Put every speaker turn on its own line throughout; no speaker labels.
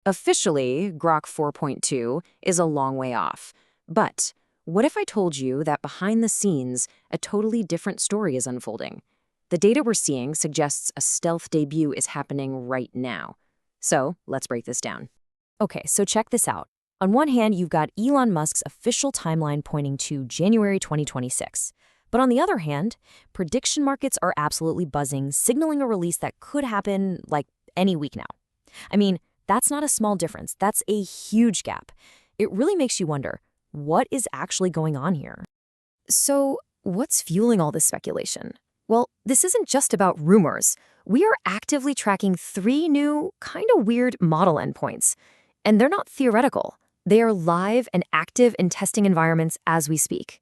Officially, Grok 4.2 is a long way off. But what if I told you that behind the scenes, a totally different story is unfolding? The data we're seeing suggests a stealth debut is happening right now. So let's break this down. Okay, so check this out. On one hand, you've got Elon Musk's official timeline pointing to January 2026. But on the other hand, prediction markets are absolutely buzzing, signaling a release that could happen like any week now. I mean, that's not a small difference. That's a huge gap. It really makes you wonder, what is actually going on here? So, what's fueling all this speculation? Well, this isn't just about rumors. We are actively tracking 3 new, kind of weird model endpoints. And they're not theoretical. They are live and active in testing environments as we speak.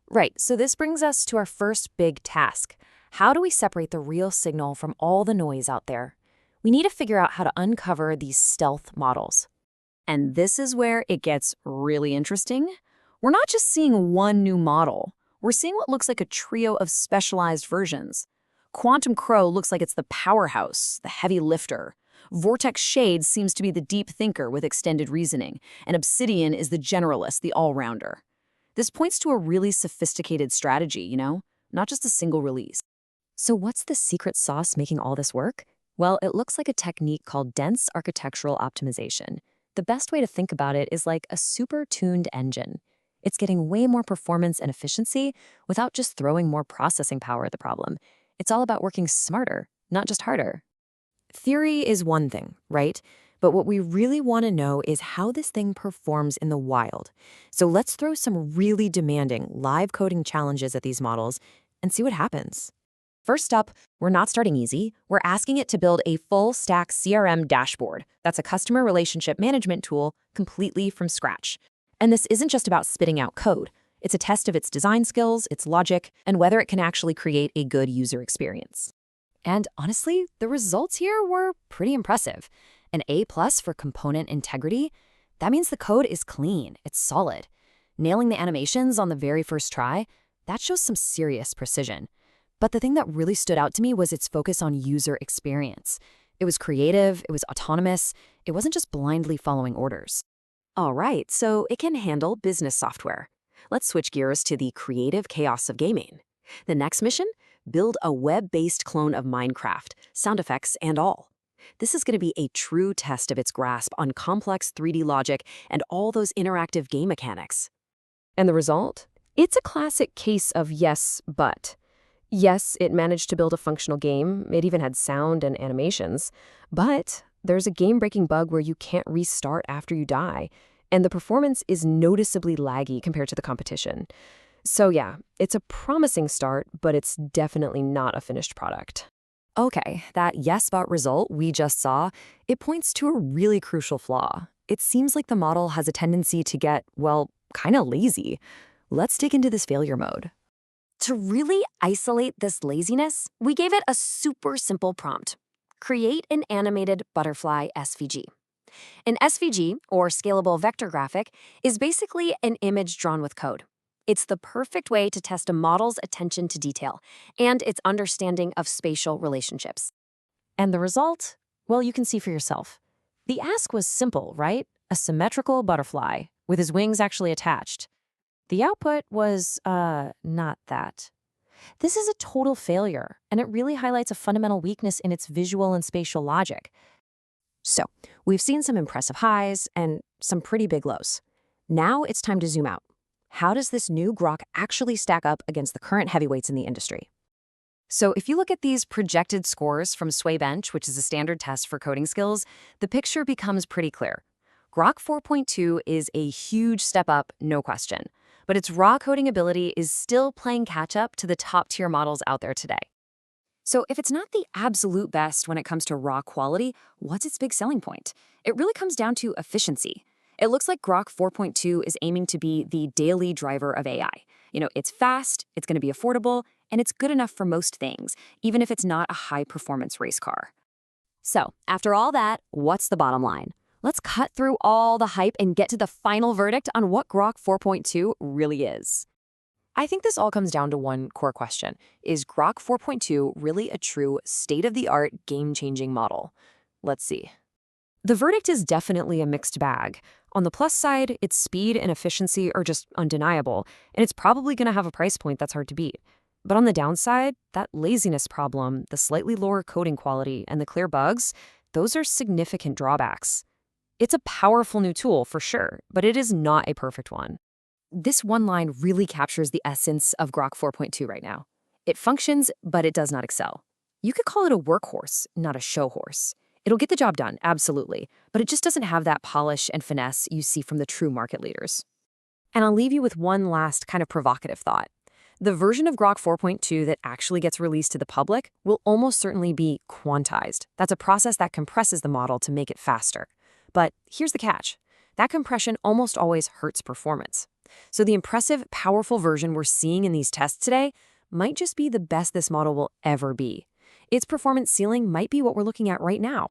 Right, so this brings us to our first big task. How do we separate the real signal from all the noise out there? We need to figure out how to uncover these stealth models. And this is where it gets really interesting. We're not just seeing one new model. We're seeing what looks like a trio of specialized versions. Quantum Crow looks like it's the powerhouse, the heavy lifter. Vortex Shade seems to be the deep thinker with extended reasoning. And Obsidian is the generalist, the all-rounder. This points to a really sophisticated strategy, not just a single release. So what's the secret sauce making all this work? Well, it looks like a technique called dense architectural optimization. The best way to think about it is like a super-tuned engine. It's getting way more performance and efficiency without just throwing more processing power at the problem. It's all about working smarter, not just harder. Theory is one thing, right? But what we really want to know is how this thing performs in the wild. So let's throw some really demanding live coding challenges at these models and see what happens. First up, we're not starting easy. We're asking it to build a full-stack CRM dashboard. That's a customer relationship management tool completely from scratch. And this isn't just about spitting out code. It's a test of its design skills, its logic, and whether it can actually create a good user experience. And honestly, the results here were pretty impressive. An A+ for component integrity, that means the code is clean, it's solid. Nailing the animations on the very first try, that shows some serious precision. But the thing that really stood out to me was its focus on user experience. It was creative, it was autonomous, it wasn't just blindly following orders. All right, so it can handle business software. Let's switch gears to the creative chaos of gaming. The next mission? Build a web-based clone of Minecraft, sound effects and all. This is going to be a true test of its grasp on complex 3D logic and all those interactive game mechanics. And the result? It's a classic case of yes, but. Yes, it managed to build a functional game. It even had sound and animations. But there's a game-breaking bug where you can't restart after you die, and the performance is noticeably laggy compared to the competition. So yeah, it's a promising start, but it's definitely not a finished product. Okay, that yes but result we just saw, it points to a really crucial flaw. It seems like the model has a tendency to get, well, kind of lazy. Let's dig into this failure mode. To really isolate this laziness, we gave it a super simple prompt. Create an animated butterfly SVG. An SVG, or scalable vector graphic, is basically an image drawn with code. It's the perfect way to test a model's attention to detail and its understanding of spatial relationships. And the result? Well, you can see for yourself. The ask was simple, right? A symmetrical butterfly, with his wings actually attached. The output was, not that. This is a total failure, and it really highlights a fundamental weakness in its visual and spatial logic. So, we've seen some impressive highs and some pretty big lows. Now it's time to zoom out. How does this new Grok actually stack up against the current heavyweights in the industry? So if you look at these projected scores from Swaybench, which is a standard test for coding skills, the picture becomes pretty clear. Grok 4.2 is a huge step up, no question. But its raw coding ability is still playing catch-up to the top-tier models out there today. So if it's not the absolute best when it comes to raw quality, what's its big selling point? It really comes down to efficiency. It looks like Grok 4.2 is aiming to be the daily driver of AI. It's fast, it's going to be affordable, and it's good enough for most things, even if it's not a high-performance race car. So, after all that, what's the bottom line? Let's cut through all the hype and get to the final verdict on what Grok 4.2 really is. I think this all comes down to one core question. Is Grok 4.2 really a true state-of-the-art, game-changing model? Let's see. The verdict is definitely a mixed bag. On the plus side, its speed and efficiency are just undeniable, and it's probably going to have a price point that's hard to beat. But on the downside, that laziness problem, the slightly lower coding quality, and the clear bugs, those are significant drawbacks. It's a powerful new tool for sure, but it is not a perfect one. This one line really captures the essence of Grok 4.2 right now. It functions, but it does not excel. You could call it a workhorse, not a show horse. It'll get the job done, absolutely, but it just doesn't have that polish and finesse you see from the true market leaders. And I'll leave you with one last kind of provocative thought. The version of Grok 4.2 that actually gets released to the public will almost certainly be quantized. That's a process that compresses the model to make it faster. But here's the catch. That compression almost always hurts performance. So the impressive, powerful version we're seeing in these tests today might just be the best this model will ever be. Its performance ceiling might be what we're looking at right now.